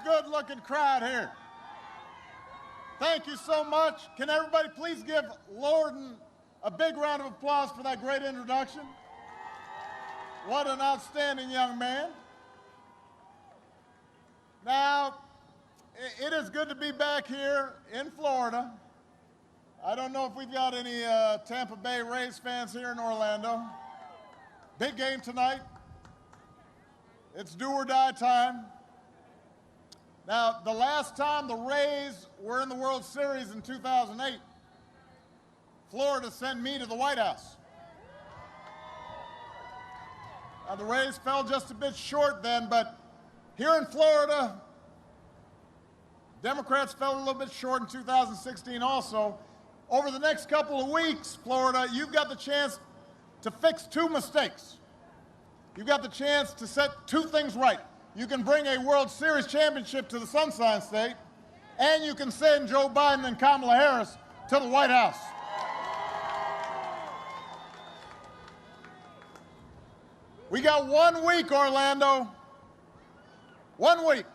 good-looking crowd here. Thank you so much. Can everybody please give Lorden a big round of applause for that great introduction? What an outstanding young man. Now, it is good to be back here in Florida. I don't know if we've got any Tampa Bay Rays fans here in Orlando. Big game tonight. It's do or die time. Now, the last time the Rays were in the World Series in 2008, Florida sent me to the White House. Now, the Rays fell just a bit short then, but here in Florida, Democrats fell a little bit short in 2016 also. Over the next couple of weeks, Florida, you've got the chance to fix two mistakes. You've got the chance to set two things right. You can bring a World Series championship to the Sunshine State, and you can send Joe Biden and Kamala Harris to the White House. We got 1 week, Orlando. 1 week.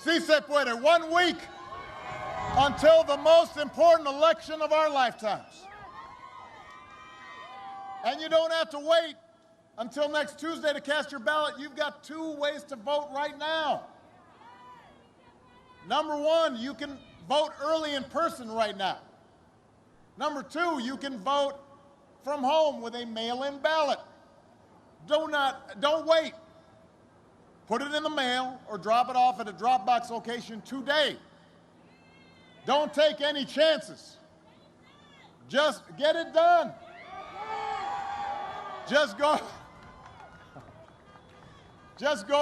Si se puede. 1 week until the most important election of our lifetimes. And you don't have to wait until next Tuesday to cast your ballot. You've got 2 ways to vote right now. Number 1, you can vote early in person right now. Number 2, you can vote from home with a mail-in ballot. Don't wait. Put it in the mail or drop it off at a drop-box location today. Don't take any chances. Just get it done. Just go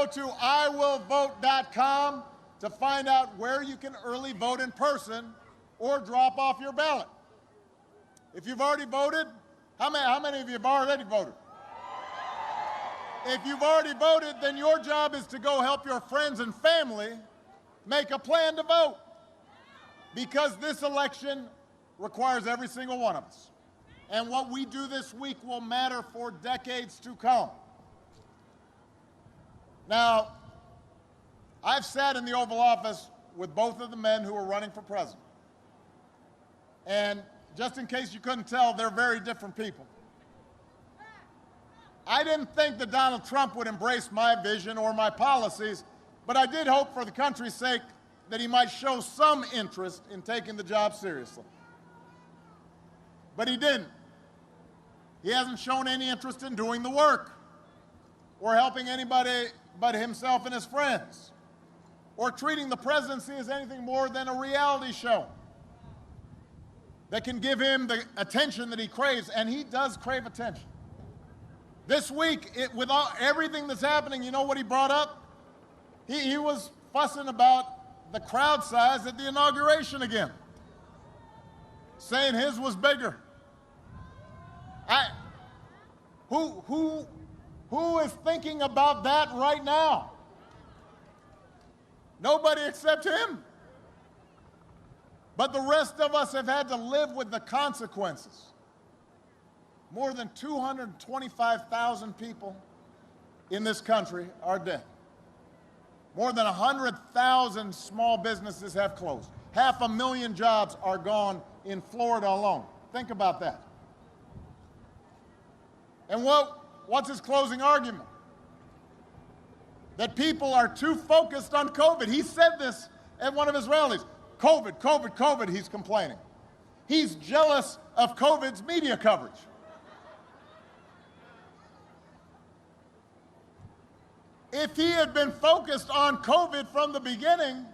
to iwillvote.com to find out where you can early vote in person or drop off your ballot. If you've already voted, how many of you have already voted? If you've already voted, then your job is to go help your friends and family make a plan to vote. Because this election requires every single one of us. And what we do this week will matter for decades to come. Now, I've sat in the Oval Office with both of the men who are running for president. And just in case you couldn't tell, they're very different people. I didn't think that Donald Trump would embrace my vision or my policies, but I did hope for the country's sake that he might show some interest in taking the job seriously. But he didn't. He hasn't shown any interest in doing the work or helping anybody but himself and his friends or treating the presidency as anything more than a reality show that can give him the attention that he craves, and he does crave attention. This week, with everything that's happening, you know what he brought up? He was fussing about the crowd size at the inauguration again, saying his was bigger. Who is thinking about that right now? Nobody except him. But the rest of us have had to live with the consequences. More than 225,000 people in this country are dead. More than 100,000 small businesses have closed. 500,000 jobs are gone in Florida alone. Think about that. And what's his closing argument? That people are too focused on COVID. He said this at one of his rallies. COVID, COVID, COVID, he's complaining. He's jealous of COVID's media coverage. If he had been focused on COVID from the beginning,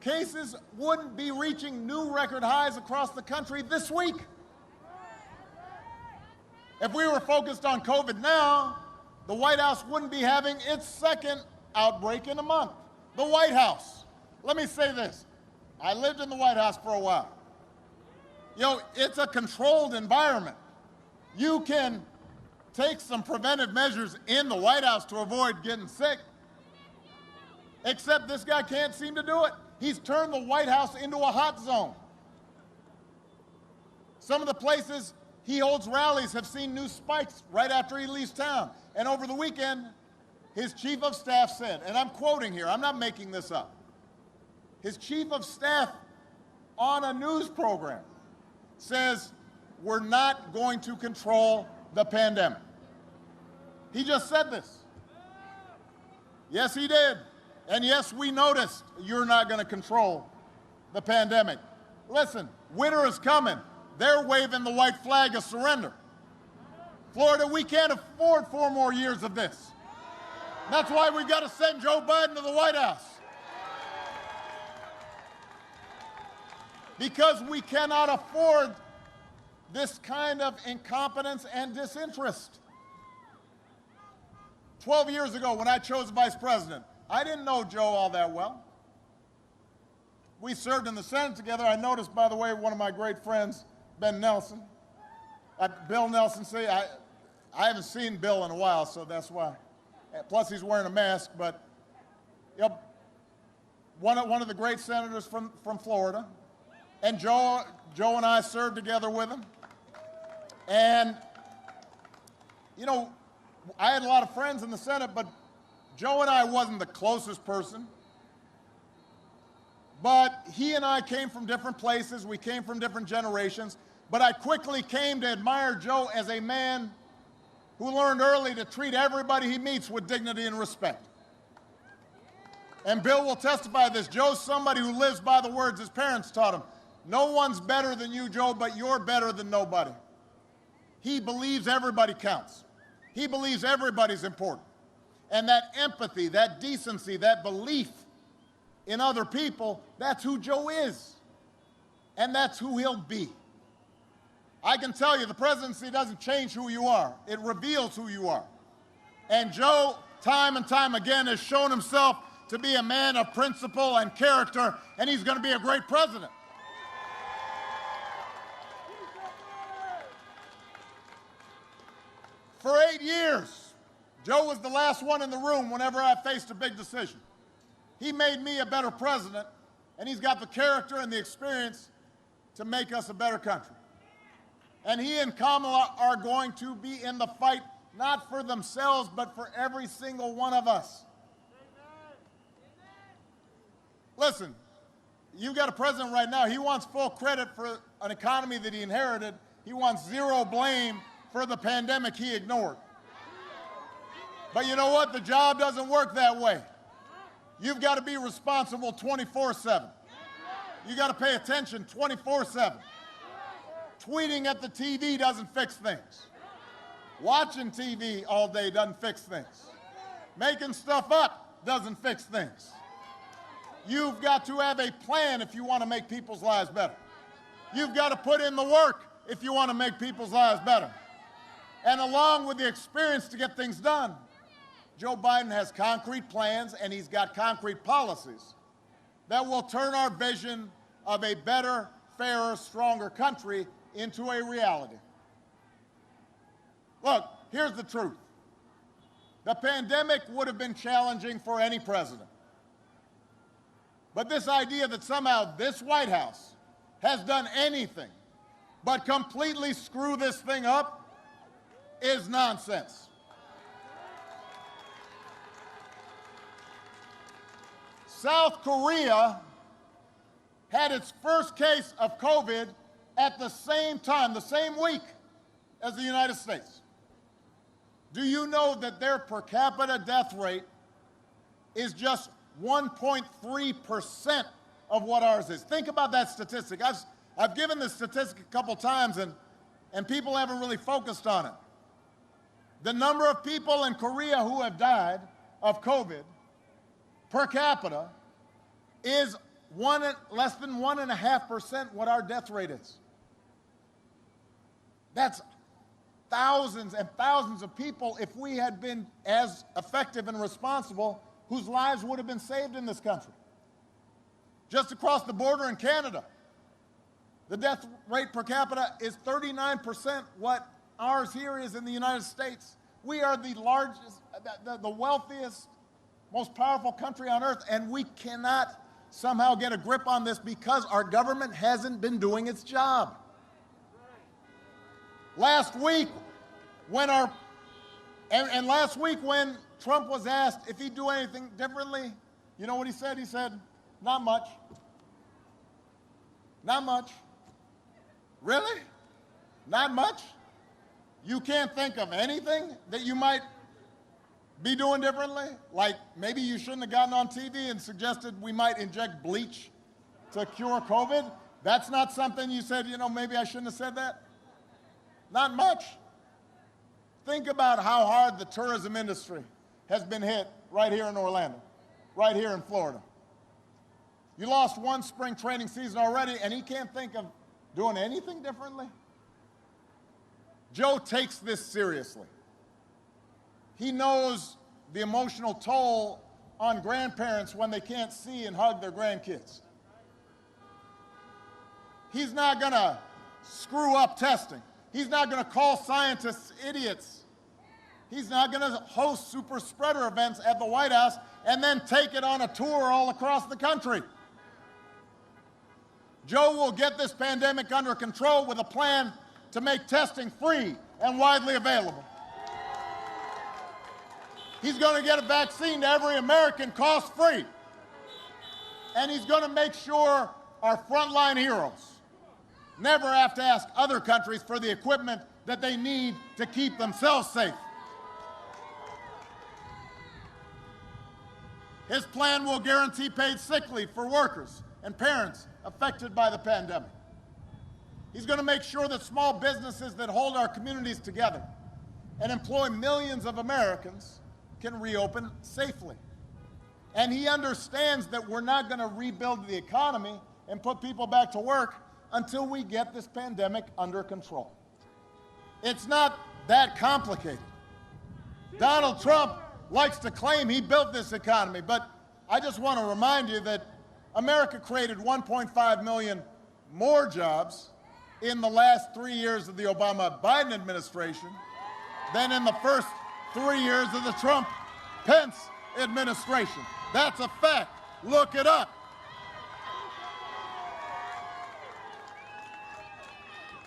cases wouldn't be reaching new record highs across the country this week. If we were focused on COVID now, the White House wouldn't be having its second outbreak in a month. The White House. Let me say this. I lived in the White House for a while. You know, it's a controlled environment. You can take some preventive measures in the White House to avoid getting sick, except this guy can't seem to do it. He's turned the White House into a hot zone. Some of the places he holds rallies have seen new spikes right after he leaves town. And over the weekend, his chief of staff said, and I'm quoting here, I'm not making this up. His chief of staff on a news program says, we're not going to control the pandemic. He just said this. Yes, he did. And yes, we noticed you're not going to control the pandemic. Listen, winter is coming. They're waving the white flag of surrender. Florida, we can't afford 4 more years of this. That's why we've got to send Joe Biden to the White House. Because we cannot afford this kind of incompetence and disinterest. 12 years ago, when I chose vice president, I didn't know Joe all that well. We served in the Senate together. I noticed, by the way, one of my great friends, Bill Nelson, say, I haven't seen Bill in a while, so that's why. Plus, he's wearing a mask, but one of the great senators from Florida. And Joe and I served together with him. And, you know, I had a lot of friends in the Senate, but Joe and I wasn't the closest person. But he and I came from different places. We came from different generations. But I quickly came to admire Joe as a man who learned early to treat everybody he meets with dignity and respect. And Bill will testify to this. Joe's somebody who lives by the words his parents taught him. No one's better than you, Joe, but you're better than nobody. He believes everybody counts. He believes everybody's important. And that empathy, that decency, that belief in other people, that's who Joe is. And that's who he'll be. I can tell you, the presidency doesn't change who you are. It reveals who you are. And Joe, time and time again, has shown himself to be a man of principle and character, and he's going to be a great president. For 8 years, Joe was the last one in the room whenever I faced a big decision. He made me a better president, and he's got the character and the experience to make us a better country. And he and Kamala are going to be in the fight, not for themselves, but for every single one of us. Listen, you've got a president right now, he wants full credit for an economy that he inherited. He wants zero blame for the pandemic he ignored. But you know what? The job doesn't work that way. You've got to be responsible 24/7. You've got to pay attention 24/7. Tweeting at the TV doesn't fix things. Watching TV all day doesn't fix things. Making stuff up doesn't fix things. You've got to have a plan if you want to make people's lives better. You've got to put in the work if you want to make people's lives better. And along with the experience to get things done, Joe Biden has concrete plans and he's got concrete policies that will turn our vision of a better, fairer, stronger country into a reality. Look, here's the truth. The pandemic would have been challenging for any president. But this idea that somehow this White House has done anything but completely screw this thing up is nonsense. South Korea had its first case of COVID at the same time, the same week as the United States. Do you know that their per capita death rate is just 1.3% of what ours is? Think about that statistic. I've given this statistic a couple times, and people haven't really focused on it. The number of people in Korea who have died of COVID per capita is less than 1.5% what our death rate is. That's thousands and thousands of people, if we had been as effective and responsible, whose lives would have been saved in this country. Just across the border in Canada, the death rate per capita is 39% what ours here is in the United States. We are the largest, the wealthiest, most powerful country on earth, and we cannot somehow get a grip on this because our government hasn't been doing its job. Last week, when Trump was asked if he'd do anything differently, you know what he said? He said, not much. Not much. Really? Not much? You can't think of anything that you might be doing differently? Like maybe you shouldn't have gotten on TV and suggested we might inject bleach to cure COVID? That's not something you said, you know, maybe I shouldn't have said that? Not much. Think about how hard the tourism industry has been hit right here in Orlando, right here in Florida. You lost one spring training season already, and he can't think of doing anything differently? Joe takes this seriously. He knows the emotional toll on grandparents when they can't see and hug their grandkids. He's not going to screw up testing. He's not going to call scientists idiots. He's not going to host super spreader events at the White House and then take it on a tour all across the country. Joe will get this pandemic under control with a plan to make testing free and widely available. He's going to get a vaccine to every American cost-free. And he's going to make sure our frontline heroes never have to ask other countries for the equipment that they need to keep themselves safe. His plan will guarantee paid sick leave for workers and parents affected by the pandemic. He's going to make sure that small businesses that hold our communities together and employ millions of Americans can reopen safely. And he understands that we're not going to rebuild the economy and put people back to work until we get this pandemic under control. It's not that complicated. Donald Trump likes to claim he built this economy, but I just want to remind you that America created 1.5 million more jobs in the last 3 years of the Obama-Biden administration than in the first 3 years of the Trump-Pence administration. That's a fact. Look it up.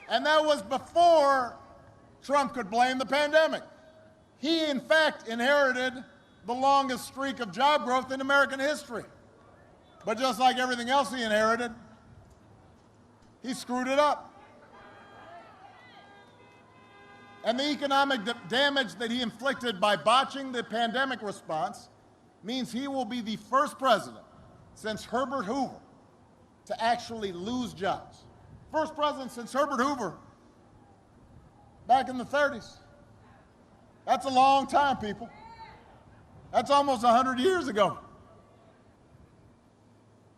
And that was before Trump could blame the pandemic. He, in fact, inherited the longest streak of job growth in American history. But just like everything else he inherited, he screwed it up. And the economic damage that he inflicted by botching the pandemic response means he will be the first president since Herbert Hoover to actually lose jobs. First president since Herbert Hoover back in the 30s. That's a long time, people. That's almost 100 years ago.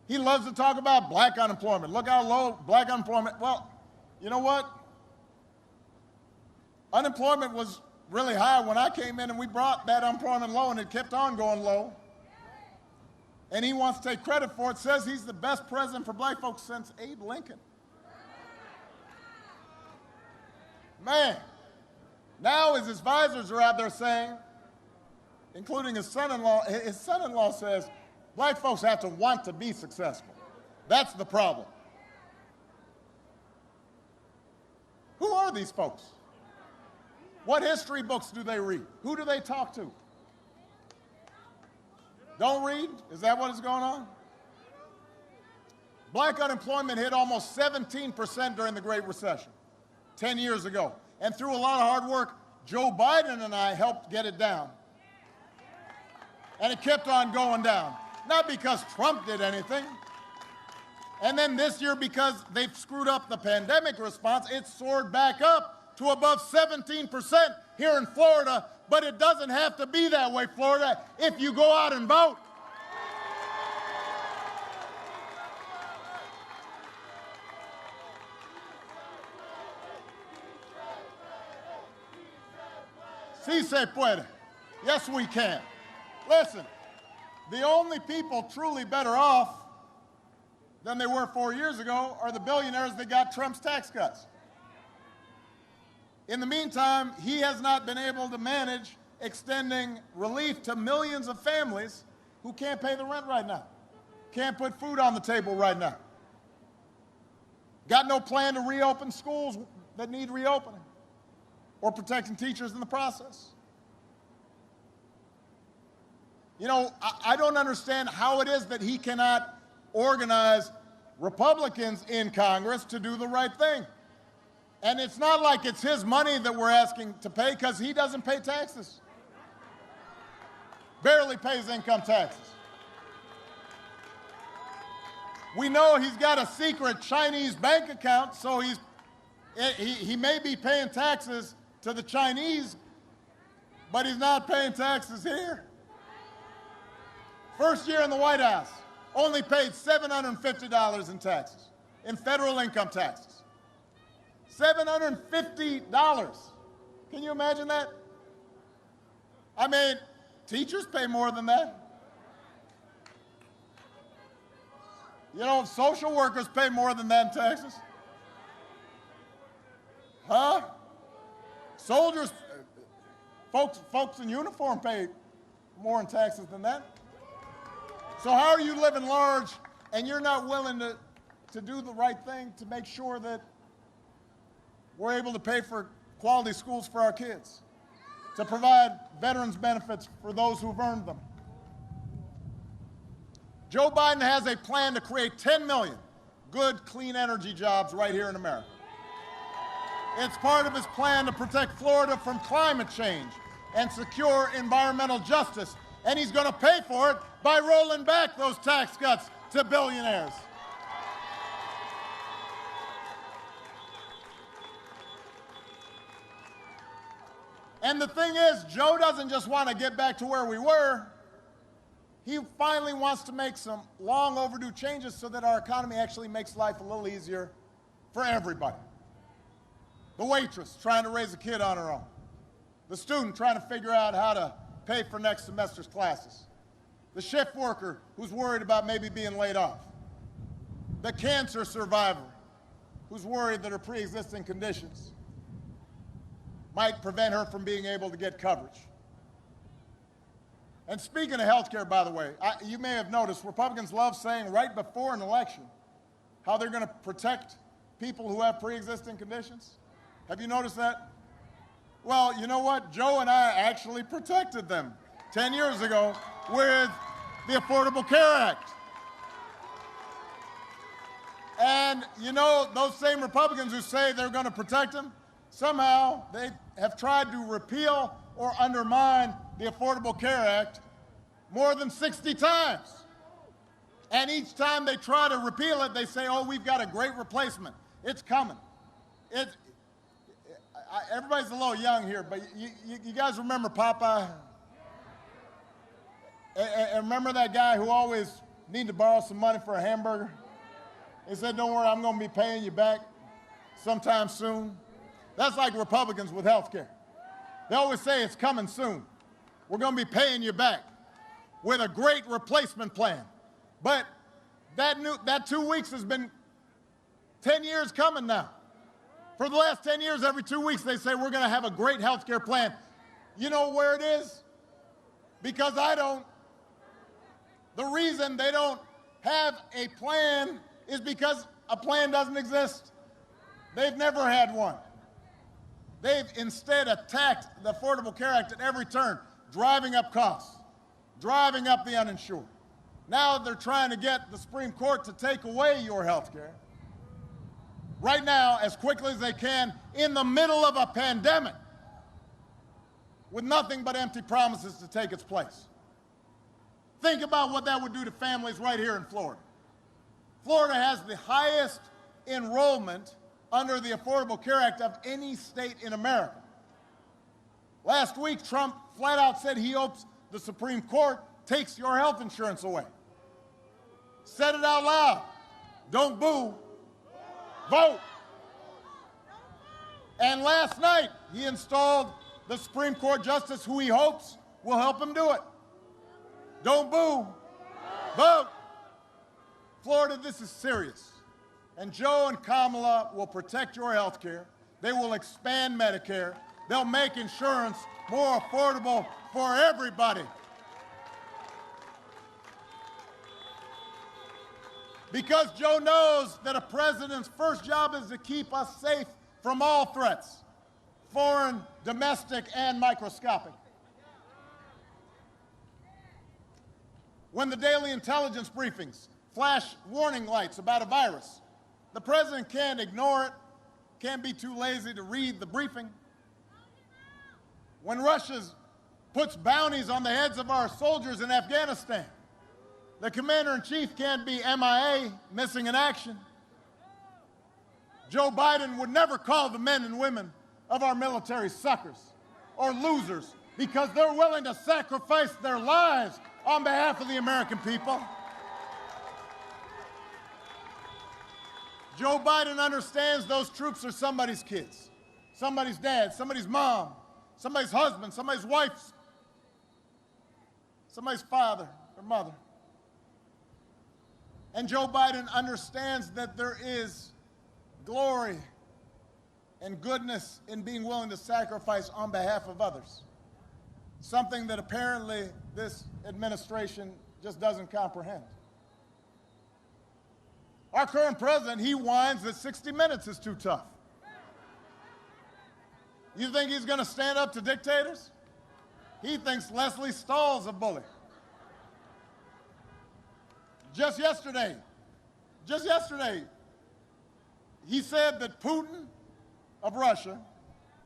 He loves to talk about black unemployment. Look how low black unemployment. Well, you know what? Unemployment was really high when I came in, and we brought that unemployment low, and it kept on going low. And he wants to take credit for it. Says he's the best president for black folks since Abe Lincoln. Man, now his advisors are out there saying, including his son-in-law says, black folks have to want to be successful. That's the problem. Who are these folks? What history books do they read? Who do they talk to? Don't read? Is that what is going on? Black unemployment hit almost 17% during the Great Recession 10 years ago. And through a lot of hard work, Joe Biden and I helped get it down. And it kept on going down. Not because Trump did anything. And then this year, because they've screwed up the pandemic response, it soared back up to above 17% here in Florida. But it doesn't have to be that way, Florida, if you go out and vote. Sí se puede. Yes, we can. Listen, the only people truly better off than they were 4 years ago are the billionaires that got Trump's tax cuts. In the meantime, he has not been able to manage extending relief to millions of families who can't pay the rent right now, can't put food on the table right now, got no plan to reopen schools that need reopening, or protecting teachers in the process. You know, I don't understand how it is that he cannot organize Republicans in Congress to do the right thing. And it's not like it's his money that we're asking to pay, because he doesn't pay taxes. Barely pays income taxes. We know he's got a secret Chinese bank account, so he may be paying taxes to the Chinese, but he's not paying taxes here. First year in the White House, only paid $750 in taxes, in federal income taxes. $750. Can you imagine that? I mean, teachers pay more than that. You know, social workers pay more than that in taxes. Huh? Soldiers, folks in uniform pay more in taxes than that. So how are you living large and you're not willing to do the right thing to make sure that we're able to pay for quality schools for our kids, to provide veterans benefits for those who've earned them? Joe Biden has a plan to create 10 million good, clean energy jobs right here in America. It's part of his plan to protect Florida from climate change and secure environmental justice. And he's going to pay for it by rolling back those tax cuts to billionaires. And the thing is, Joe doesn't just want to get back to where we were. He finally wants to make some long overdue changes so that our economy actually makes life a little easier for everybody. The waitress trying to raise a kid on her own. The student trying to figure out how to pay for next semester's classes. The shift worker who's worried about maybe being laid off. The cancer survivor who's worried that her pre-existing conditions might prevent her from being able to get coverage. And speaking of health care, by the way, you may have noticed Republicans love saying right before an election how they're going to protect people who have pre-existing conditions. Have you noticed that? Well, you know what? Joe and I actually protected them 10 years ago with the Affordable Care Act. And you know, those same Republicans who say they're going to protect them, somehow they have tried to repeal or undermine the Affordable Care Act more than 60 times. And each time they try to repeal it, they say, oh, we've got a great replacement. It's coming. Everybody's a little young here, but you guys remember Popeye? And remember that guy who always needed to borrow some money for a hamburger? He said, don't worry, I'm going to be paying you back sometime soon. That's like Republicans with health care. They always say it's coming soon. We're going to be paying you back with a great replacement plan. But that 2 weeks has been 10 years coming now. For the last 10 years, every 2 weeks, they say we're going to have a great health care plan. You know where it is? Because I don't. The reason they don't have a plan is because a plan doesn't exist. They've never had one. They've instead attacked the Affordable Care Act at every turn, driving up costs, driving up the uninsured. Now they're trying to get the Supreme Court to take away your health care right now as quickly as they can in the middle of a pandemic with nothing but empty promises to take its place. Think about what that would do to families right here in Florida. Florida has the highest enrollment under the Affordable Care Act of any state in America. Last week, Trump flat out said he hopes the Supreme Court takes your health insurance away. Said it out loud. Don't boo. Vote. And last night, he installed the Supreme Court justice who he hopes will help him do it. Don't boo. Vote. Florida, this is serious. And Joe and Kamala will protect your health care. They will expand Medicare. They'll make insurance more affordable for everybody. Because Joe knows that a president's first job is to keep us safe from all threats, foreign, domestic, and microscopic. When the daily intelligence briefings flash warning lights about a virus, the president can't ignore it, can't be too lazy to read the briefing. When Russia puts bounties on the heads of our soldiers in Afghanistan, the commander-in-chief can't be MIA, missing in action. Joe Biden would never call the men and women of our military suckers or losers because they're willing to sacrifice their lives on behalf of the American people. Joe Biden understands those troops are somebody's kids, somebody's dad, somebody's mom, somebody's husband, somebody's wife, somebody's father or mother. And Joe Biden understands that there is glory and goodness in being willing to sacrifice on behalf of others, something that apparently this administration just doesn't comprehend. Our current president, he whines that 60 Minutes is too tough. You think he's going to stand up to dictators? He thinks Leslie Stahl's a bully. Just yesterday, he said that Putin of Russia,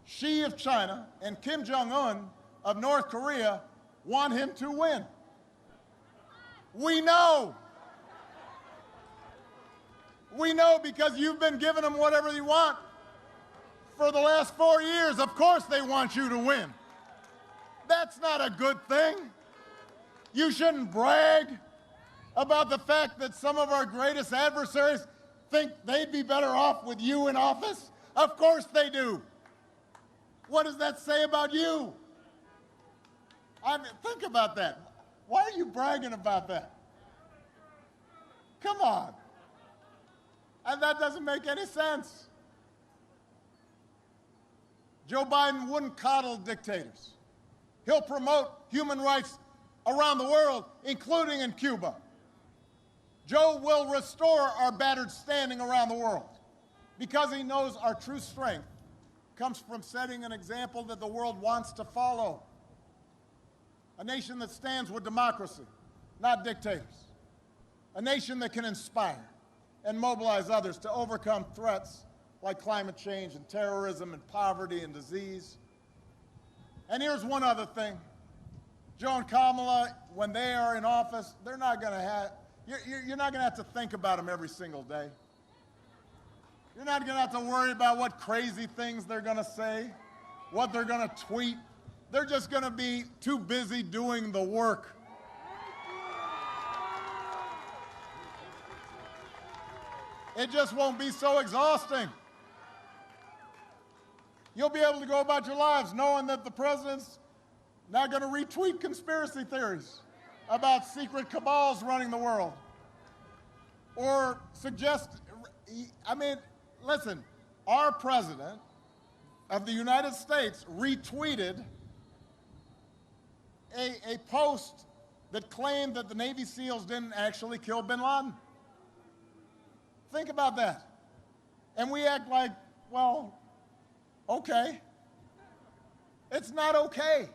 Xi of China, and Kim Jong-un of North Korea want him to win. We know. We know because you've been giving them whatever you want for the last 4 years. Of course they want you to win. That's not a good thing. You shouldn't brag about the fact that some of our greatest adversaries think they'd be better off with you in office? Of course they do. What does that say about you? I mean, think about that. Why are you bragging about that? Come on. And that doesn't make any sense. Joe Biden wouldn't coddle dictators. He'll promote human rights around the world, including in Cuba. Joe will restore our battered standing around the world because he knows our true strength comes from setting an example that the world wants to follow. A nation that stands with democracy, not dictators. A nation that can inspire and mobilize others to overcome threats like climate change and terrorism and poverty and disease. And here's one other thing. Joe and Kamala, when they are in office, they're not going to have, you're not going to have to think about them every single day. You're not going to have to worry about what crazy things they're going to say, what they're going to tweet. They're just going to be too busy doing the work. It just won't be so exhausting. You'll be able to go about your lives knowing that the president's not going to retweet conspiracy theories about secret cabals running the world or suggest, listen, our president of the United States retweeted a post that claimed that the Navy SEALs didn't actually kill bin Laden. Think about that. And we act like, well, okay. It's not okay.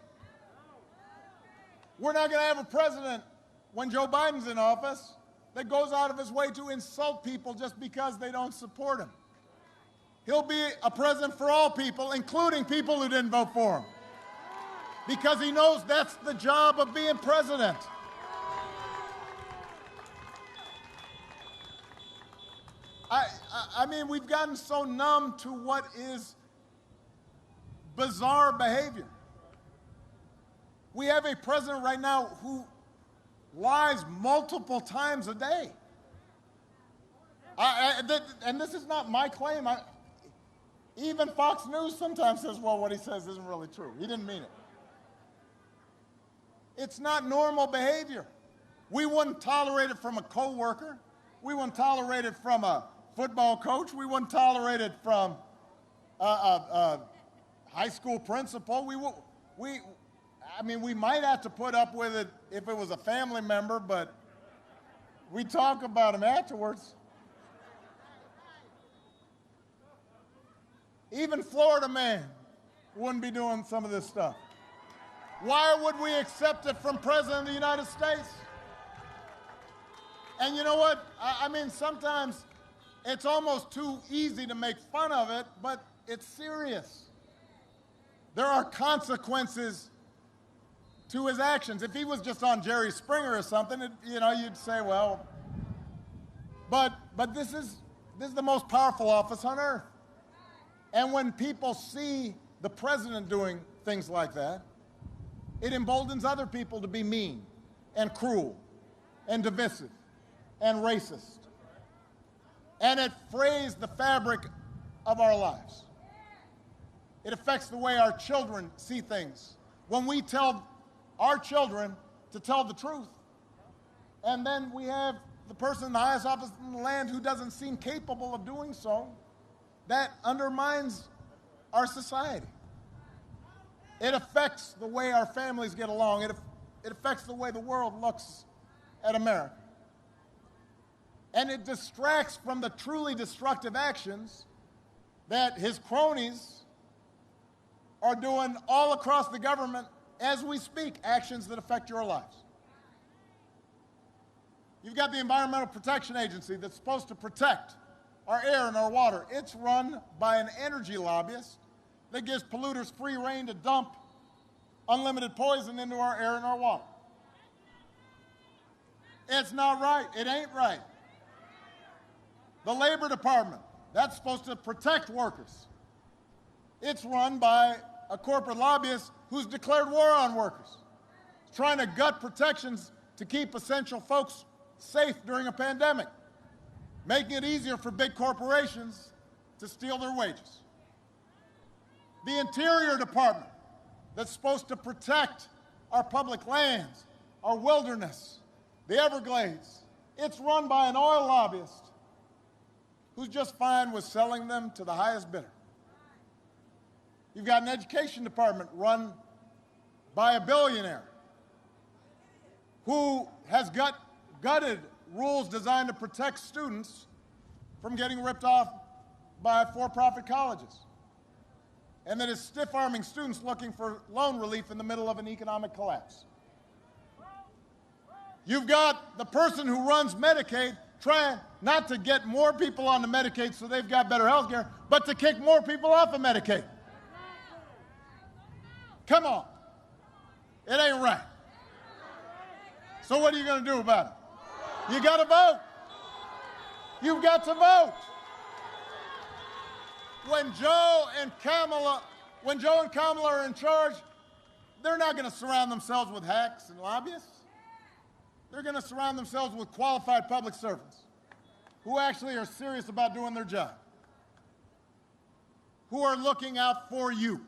We're not going to have a president, when Joe Biden's in office, that goes out of his way to insult people just because they don't support him. He'll be a president for all people, including people who didn't vote for him, because he knows that's the job of being president. I mean, we've gotten so numb to what is bizarre behavior. We have a president right now who lies multiple times a day. And this is not my claim. Even Fox News sometimes says, well, what he says isn't really true. He didn't mean it. It's not normal behavior. We wouldn't tolerate it from a coworker. We wouldn't tolerate it from a football coach. We wouldn't tolerate it from a high school principal. We might have to put up with it if it was a family member, but we talk about him afterwards. Even Florida man wouldn't be doing some of this stuff. Why would we accept it from President of the United States? And you know what? I mean, sometimes it's almost too easy to make fun of it, but it's serious. There are consequences to his actions. If he was just on Jerry Springer or something, you'd say, well, but this is the most powerful office on earth. And when people see the president doing things like that, it emboldens other people to be mean and cruel and divisive and racist. And it frays the fabric of our lives. It affects the way our children see things. When we tell our children to tell the truth, and then we have the person in the highest office in the land who doesn't seem capable of doing so, that undermines our society. It affects the way our families get along. It affects the way the world looks at America. And it distracts from the truly destructive actions that his cronies are doing all across the government as we speak, actions that affect your lives. You've got the Environmental Protection Agency that's supposed to protect our air and our water. It's run by an energy lobbyist that gives polluters free rein to dump unlimited poison into our air and our water. It's not right. It ain't right. The Labor Department, that's supposed to protect workers. It's run by a corporate lobbyist who's declared war on workers. It's trying to gut protections to keep essential folks safe during a pandemic, making it easier for big corporations to steal their wages. The Interior Department, that's supposed to protect our public lands, our wilderness, the Everglades, it's run by an oil lobbyist who's just fine with selling them to the highest bidder. You've got an education department run by a billionaire who has gutted rules designed to protect students from getting ripped off by for-profit colleges, and that is stiff-arming students looking for loan relief in the middle of an economic collapse. You've got the person who runs Medicaid trying not to get more people onto Medicaid so they've got better health care, but to kick more people off of Medicaid. Come on. It ain't right. So what are you going to do about it? You got to vote. You've got to vote. When Joe and Kamala are in charge, they're not going to surround themselves with hacks and lobbyists. They're going to surround themselves with qualified public servants who actually are serious about doing their job, who are looking out for you,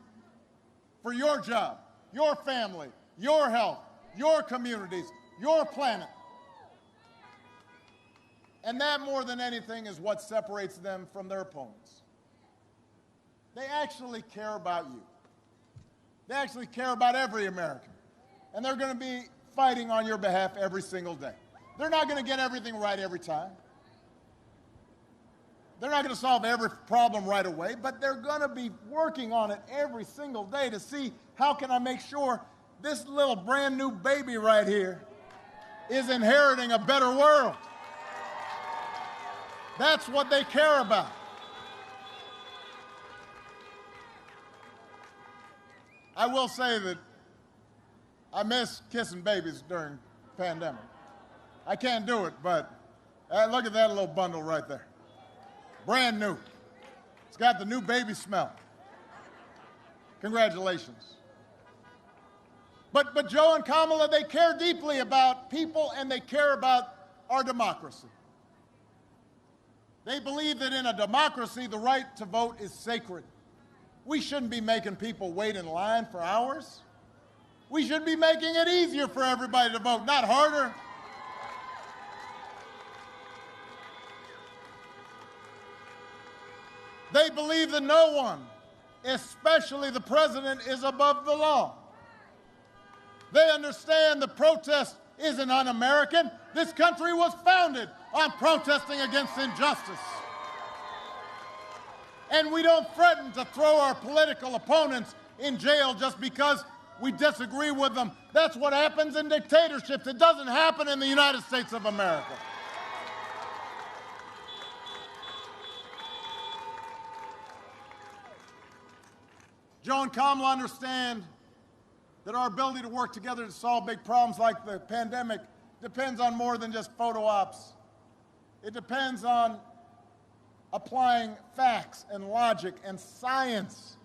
for your job, your family, your health, your communities, your planet. And that, more than anything, is what separates them from their opponents. They actually care about you. They actually care about every American. And they're going to be fighting on your behalf every single day. They're not going to get everything right every time. They're not going to solve every problem right away, but they're going to be working on it every single day to see how can I make sure this little brand new baby right here is inheriting a better world. That's what they care about. I will say that I miss kissing babies during the pandemic. I can't do it, but look at that little bundle right there. Brand new. It's got the new baby smell. Congratulations. But Joe and Kamala, they care deeply about people and they care about our democracy. They believe that in a democracy, the right to vote is sacred. We shouldn't be making people wait in line for hours. We should be making it easier for everybody to vote, not harder. They believe that no one, especially the president, is above the law. They understand the protest isn't un-American. This country was founded on protesting against injustice. And we don't threaten to throw our political opponents in jail just because we disagree with them. That's what happens in dictatorships. It doesn't happen in the United States of America. Joe and Kamala understand that our ability to work together to solve big problems like the pandemic depends on more than just photo ops. It depends on applying facts and logic and science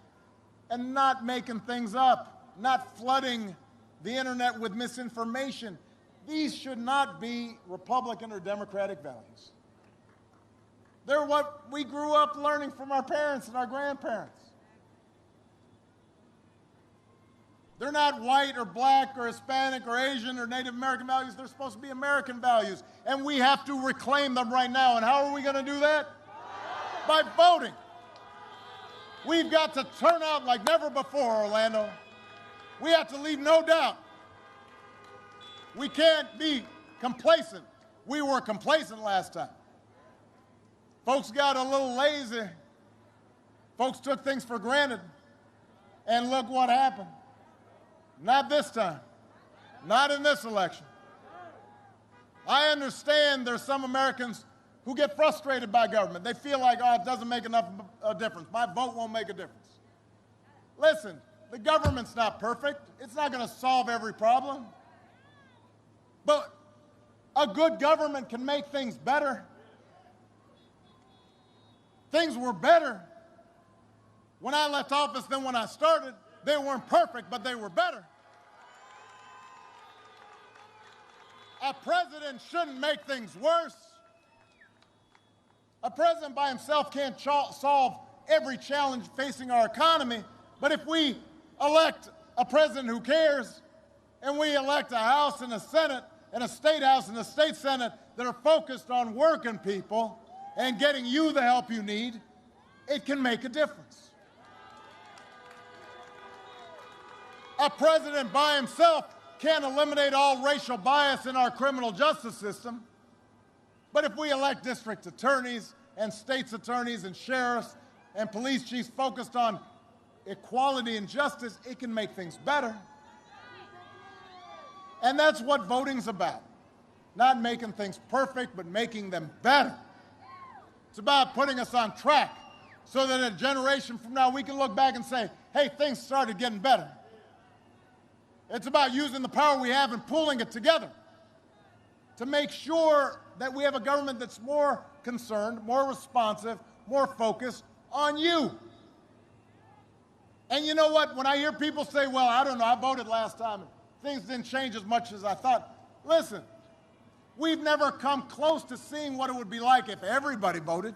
and not making things up, not flooding the internet with misinformation. These should not be Republican or Democratic values. They're what we grew up learning from our parents and our grandparents. They're not white or black or Hispanic or Asian or Native American values. They're supposed to be American values. And we have to reclaim them right now. And how are we going to do that? By voting. We've got to turn out like never before, Orlando. We have to leave no doubt. We can't be complacent. We were complacent last time. Folks got a little lazy. Folks took things for granted. And look what happened. Not this time. Not in this election. I understand there's some Americans who get frustrated by government. They feel like, oh, it doesn't make enough a difference. My vote won't make a difference. Listen, the government's not perfect. It's not going to solve every problem. But a good government can make things better. Things were better when I left office than when I started. They weren't perfect, but they were better. A president shouldn't make things worse. A president by himself can't solve every challenge facing our economy, but if we elect a president who cares, and we elect a House and a Senate and a State House and a State Senate that are focused on working people and getting you the help you need, it can make a difference. A president by himself can't eliminate all racial bias in our criminal justice system, but if we elect district attorneys and state's attorneys and sheriffs and police chiefs focused on equality and justice, it can make things better. And that's what voting's about. Not making things perfect, but making them better. It's about putting us on track so that a generation from now we can look back and say, hey, things started getting better. It's about using the power we have and pulling it together to make sure that we have a government that's more concerned, more responsive, more focused on you. And you know what? When I hear people say, well, I don't know, I voted last time, and things didn't change as much as I thought. Listen, we've never come close to seeing what it would be like if everybody voted.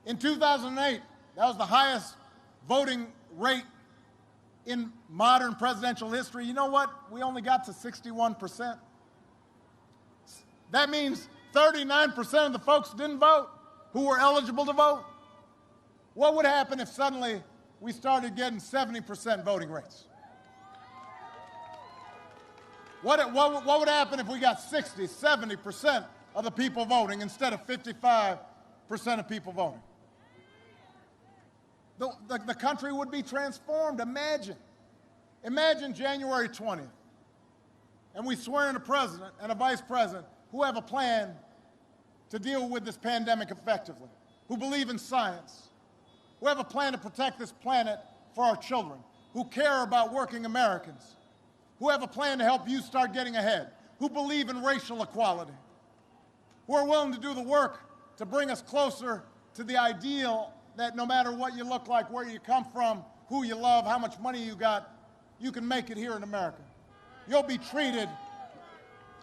In 2008, that was the highest voting rate in modern presidential history. You know what? We only got to 61%. That means 39% of the folks didn't vote who were eligible to vote. What would happen if suddenly we started getting 70% voting rates? What would happen if we got 60, 70% of the people voting instead of 55% of people voting? The country would be transformed. Imagine January 20th, and we swear in a president and a vice president who have a plan to deal with this pandemic effectively, who believe in science, who have a plan to protect this planet for our children, who care about working Americans, who have a plan to help you start getting ahead, who believe in racial equality, who are willing to do the work to bring us closer to the ideal that no matter what you look like, where you come from, who you love, how much money you got, you can make it here in America. You'll be treated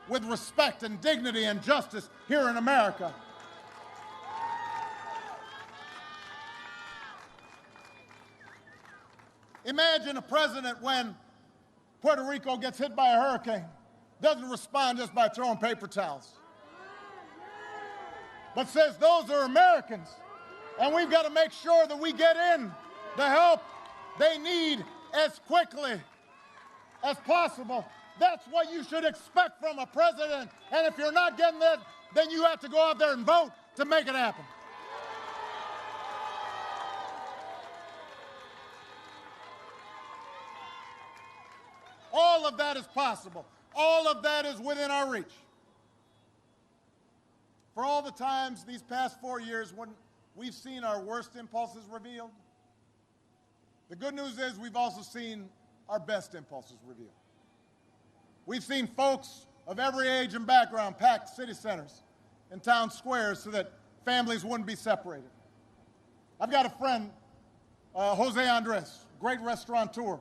with respect and dignity and justice here in America. Imagine a president when Puerto Rico gets hit by a hurricane, doesn't respond just by throwing paper towels, but says those are Americans, and we've got to make sure that we get in the help they need as quickly as possible. That's what you should expect from a president, and if you're not getting that, then you have to go out there and vote to make it happen. All of that is possible. All of that is within our reach. For all the times these past 4 years when we've seen our worst impulses revealed, The good news is we've also seen our best impulses revealed. We've seen folks of every age and background pack city centers and town squares so that families wouldn't be separated. I've got a friend, Jose Andres, great restaurateur,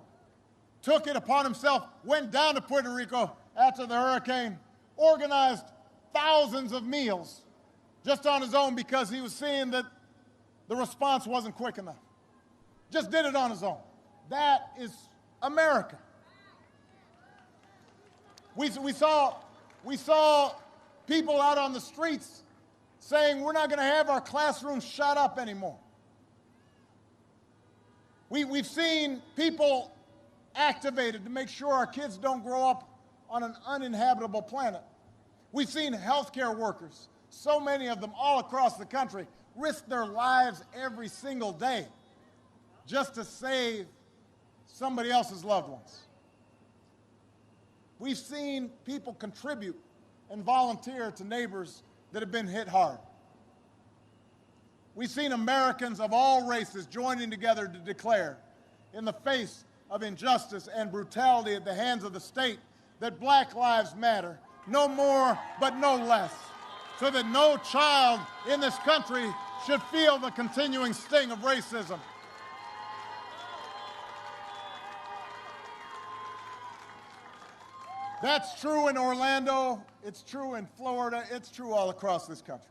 took it upon himself, went down to Puerto Rico after the hurricane, organized thousands of meals just on his own because he was seeing that the response wasn't quick enough. Just did it on his own. That is America. We saw people out on the streets saying we're not going to have our classrooms shut up anymore. We've seen people activated to make sure our kids don't grow up on an uninhabitable planet. We've seen healthcare workers, so many of them all across the country, risk their lives every single day just to save somebody else's loved ones. We've seen people contribute and volunteer to neighbors that have been hit hard. We've seen Americans of all races joining together to declare, in the face of injustice and brutality at the hands of the state, that Black lives matter, no more but no less, so that no child in this country should feel the continuing sting of racism. That's true in Orlando, it's true in Florida, it's true all across this country.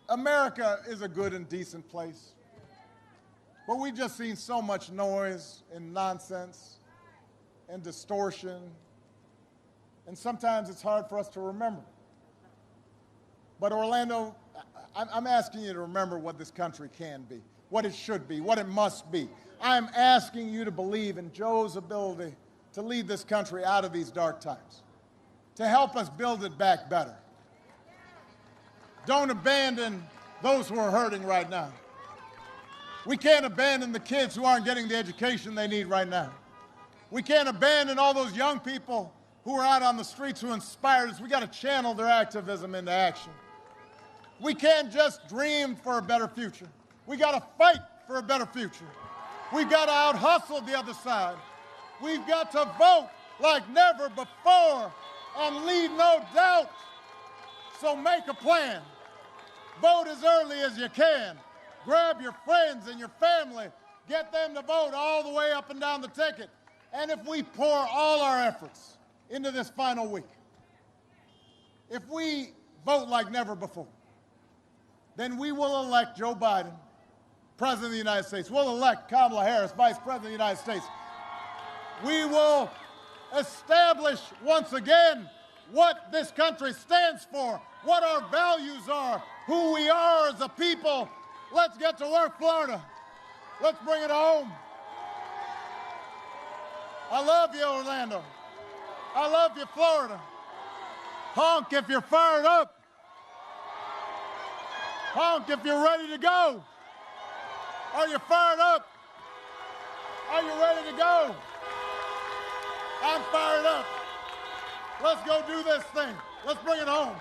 America is a good and decent place, but we've just seen so much noise and nonsense and distortion, and sometimes it's hard for us to remember. But Orlando, I'm asking you to remember what this country can be, what it should be, what it must be. I'm asking you to believe in Joe's ability to lead this country out of these dark times, to help us build it back better. Don't abandon those who are hurting right now. We can't abandon the kids who aren't getting the education they need right now. We can't abandon all those young people who are out on the streets who inspired us. We got to channel their activism into action. We can't just dream for a better future. We got to fight for a better future. We've got to out-hustle the other side. We've got to vote like never before and leave no doubt. So make a plan. Vote as early as you can. Grab your friends and your family. Get them to vote all the way up and down the ticket. And if we pour all our efforts into this final week, if we vote like never before, then we will elect Joe Biden, President of the United States. We'll elect Kamala Harris, Vice President of the United States. We will establish once again what this country stands for, what our values are, who we are as a people. Let's get to work, Florida. Let's bring it home. I love you, Orlando. I love you, Florida. Honk if you're fired up. Honk if you're ready to go. Are you fired up? Are you ready to go? I'm fired up. Let's go do this thing. Let's bring it home.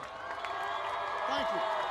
Thank you.